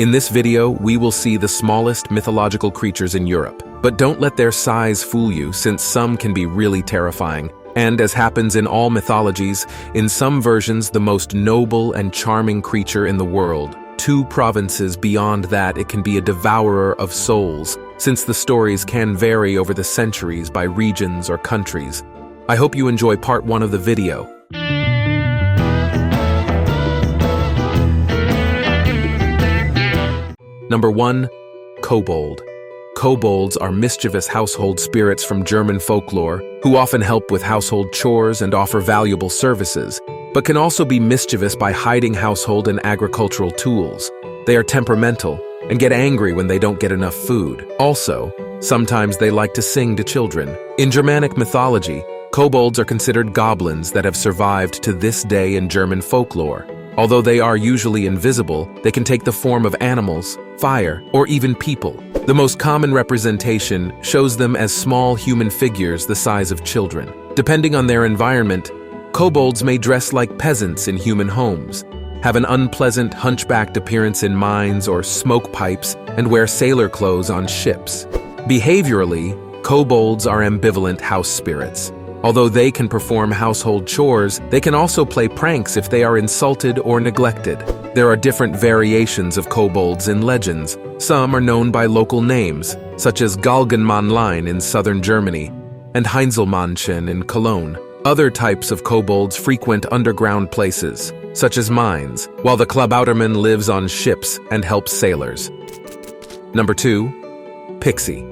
In this video, we will see the smallest mythological creatures in Europe. But don't let their size fool you, since some can be really terrifying. And as happens in all mythologies, in some versions the most noble and charming creature in the world. 2 provinces beyond that, it can be a devourer of souls, since the stories can vary over the centuries by regions or countries. I hope you enjoy part 1 of the video. Number 1. Kobold. Kobolds are mischievous household spirits from German folklore who often help with household chores and offer valuable services, but can also be mischievous by hiding household and agricultural tools. They are temperamental and get angry when they don't get enough food. Also, sometimes they like to sing to children. In Germanic mythology, kobolds are considered goblins that have survived to this day in German folklore. Although they are usually invisible, they can take the form of animals, fire, or even people. The most common representation shows them as small human figures the size of children. Depending on their environment, kobolds may dress like peasants in human homes, have an unpleasant hunchbacked appearance in mines or smoke pipes, and wear sailor clothes on ships. Behaviorally, kobolds are ambivalent house spirits. Although they can perform household chores, they can also play pranks if they are insulted or neglected. There are different variations of kobolds in legends. Some are known by local names, such as Galgenmannlein in southern Germany and Heinzelmännchen in Cologne. Other types of kobolds frequent underground places, such as mines, while the Klabautermann lives on ships and helps sailors. Number 2. Pixie.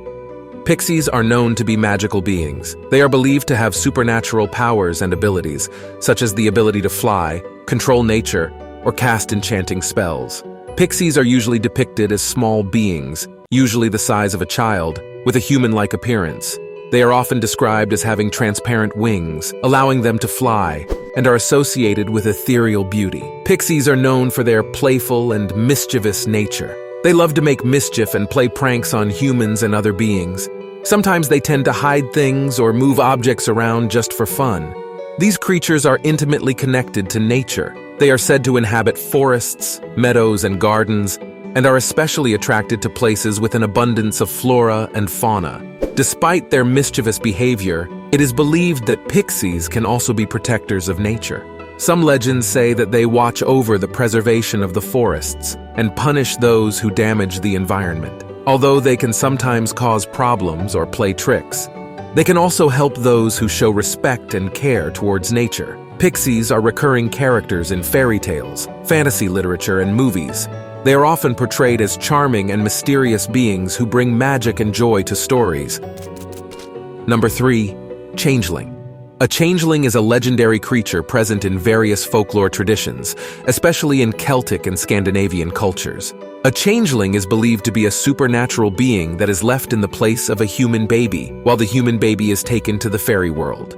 Pixies are known to be magical beings. They are believed to have supernatural powers and abilities, such as the ability to fly, control nature, or cast enchanting spells. Pixies are usually depicted as small beings, usually the size of a child, with a human-like appearance. They are often described as having transparent wings, allowing them to fly, and are associated with ethereal beauty. Pixies are known for their playful and mischievous nature. They love to make mischief and play pranks on humans and other beings. Sometimes they tend to hide things or move objects around just for fun. These creatures are intimately connected to nature. They are said to inhabit forests, meadows, and gardens, and are especially attracted to places with an abundance of flora and fauna. Despite their mischievous behavior, it is believed that pixies can also be protectors of nature. Some legends say that they watch over the preservation of the forests and punish those who damage the environment. Although they can sometimes cause problems or play tricks, they can also help those who show respect and care towards nature. Pixies are recurring characters in fairy tales, fantasy literature, and movies. They are often portrayed as charming and mysterious beings who bring magic and joy to stories. Number 3. Changeling. A changeling is a legendary creature present in various folklore traditions, especially in Celtic and Scandinavian cultures. A changeling is believed to be a supernatural being that is left in the place of a human baby, while the human baby is taken to the fairy world.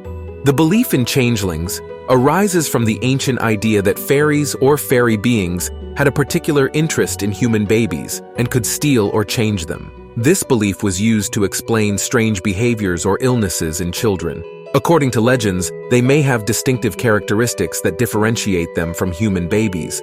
The belief in changelings arises from the ancient idea that fairies or fairy beings had a particular interest in human babies and could steal or change them. This belief was used to explain strange behaviors or illnesses in children. According to legends, they may have distinctive characteristics that differentiate them from human babies.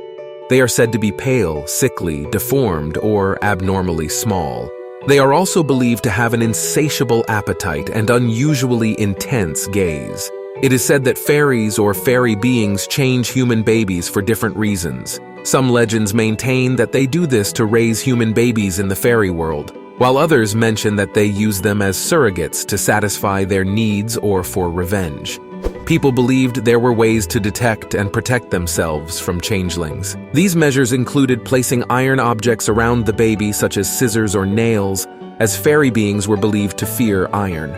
They are said to be pale, sickly, deformed, or abnormally small. They are also believed to have an insatiable appetite and unusually intense gaze. It is said that fairies or fairy beings change human babies for different reasons. Some legends maintain that they do this to raise human babies in the fairy world, while others mention that they use them as surrogates to satisfy their needs or for revenge. People believed there were ways to detect and protect themselves from changelings. These measures included placing iron objects around the baby, such as scissors or nails, as fairy beings were believed to fear iron.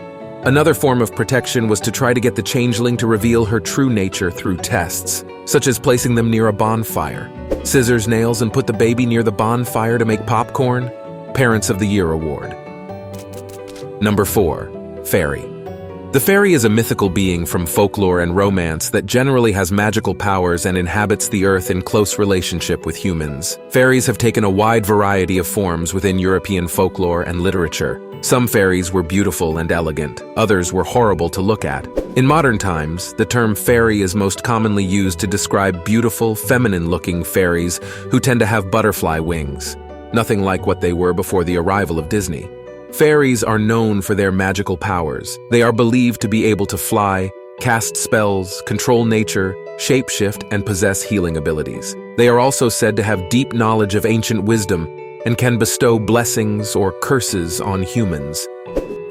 Another form of protection was to try to get the changeling to reveal her true nature through tests, such as placing them near a bonfire. Scissors, nails, and put the baby near the bonfire to make popcorn. Parents of the Year Award. Number 4. Fairy. The fairy is a mythical being from folklore and romance that generally has magical powers and inhabits the earth in close relationship with humans. Fairies have taken a wide variety of forms within European folklore and literature. Some fairies were beautiful and elegant, others were horrible to look at. In modern times, the term fairy is most commonly used to describe beautiful, feminine-looking fairies who tend to have butterfly wings. nothing like what they were before the arrival of Disney. Fairies are known for their magical powers. They are believed to be able to fly, cast spells, control nature, shapeshift, and possess healing abilities. They are also said to have deep knowledge of ancient wisdom and can bestow blessings or curses on humans.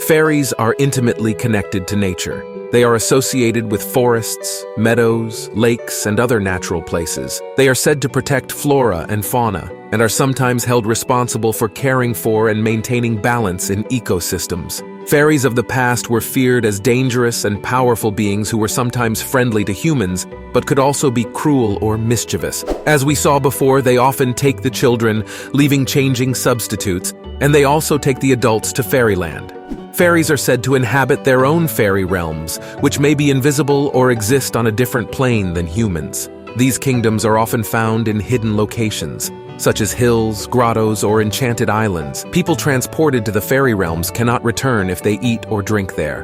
Fairies are intimately connected to nature. They are associated with forests, meadows, lakes, and other natural places. They are said to protect flora and fauna, and are sometimes held responsible for caring for and maintaining balance in ecosystems. Fairies of the past were feared as dangerous and powerful beings who were sometimes friendly to humans, but could also be cruel or mischievous. As we saw before, they often take the children, leaving changing substitutes, and they also take the adults to fairyland. Fairies are said to inhabit their own fairy realms, which may be invisible or exist on a different plane than humans. These kingdoms are often found in hidden locations, such as hills, grottos, or enchanted islands. People transported to the fairy realms cannot return if they eat or drink there.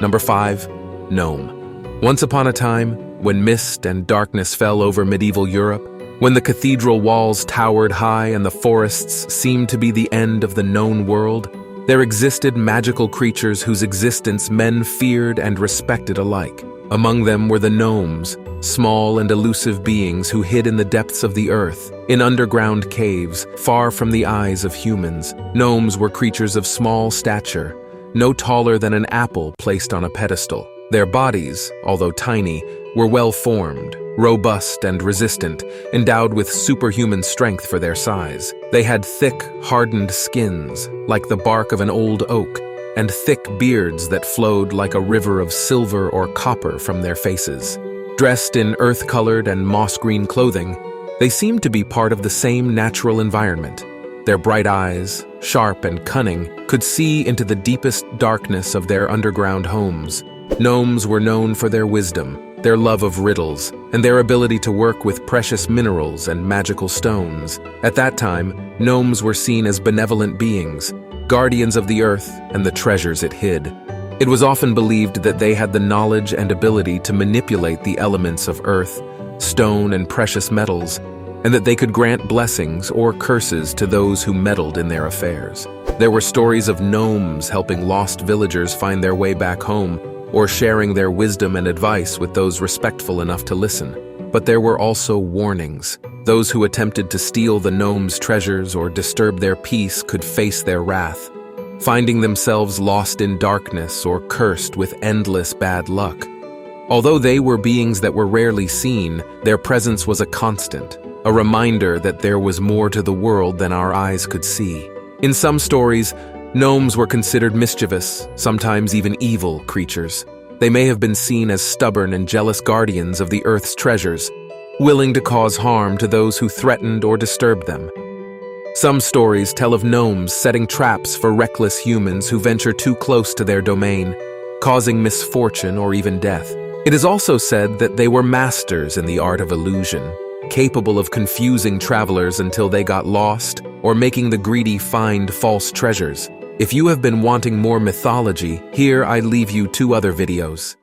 Number 5. Gnome. Once upon a time, when mist and darkness fell over medieval Europe, when the cathedral walls towered high and the forests seemed to be the end of the known world, there existed magical creatures whose existence men feared and respected alike. Among them were the gnomes, small and elusive beings who hid in the depths of the earth, in underground caves, far from the eyes of humans. Gnomes were creatures of small stature, no taller than an apple placed on a pedestal. Their bodies, although tiny, were well-formed, robust and resistant, endowed with superhuman strength for their size. They had thick, hardened skins, like the bark of an old oak, and thick beards that flowed like a river of silver or copper from their faces. Dressed in earth-colored and moss-green clothing, they seemed to be part of the same natural environment. Their bright eyes, sharp and cunning, could see into the deepest darkness of their underground homes. Gnomes were known for their wisdom, their love of riddles, and their ability to work with precious minerals and magical stones. At that time, gnomes were seen as benevolent beings, guardians of the earth and the treasures it hid. It was often believed that they had the knowledge and ability to manipulate the elements of earth, stone, and precious metals, and that they could grant blessings or curses to those who meddled in their affairs. There were stories of gnomes helping lost villagers find their way back home, or sharing their wisdom and advice with those respectful enough to listen. But there were also warnings. Those who attempted to steal the gnomes' treasures or disturb their peace could face their wrath, finding themselves lost in darkness or cursed with endless bad luck. Although they were beings that were rarely seen, their presence was a constant, a reminder that there was more to the world than our eyes could see. In some stories, gnomes were considered mischievous, sometimes even evil creatures. They may have been seen as stubborn and jealous guardians of the earth's treasures, willing to cause harm to those who threatened or disturbed them. Some stories tell of gnomes setting traps for reckless humans who venture too close to their domain, causing misfortune or even death. It is also said that they were masters in the art of illusion, capable of confusing travelers until they got lost or making the greedy find false treasures. If you have been wanting more mythology, here I leave you 2 other videos.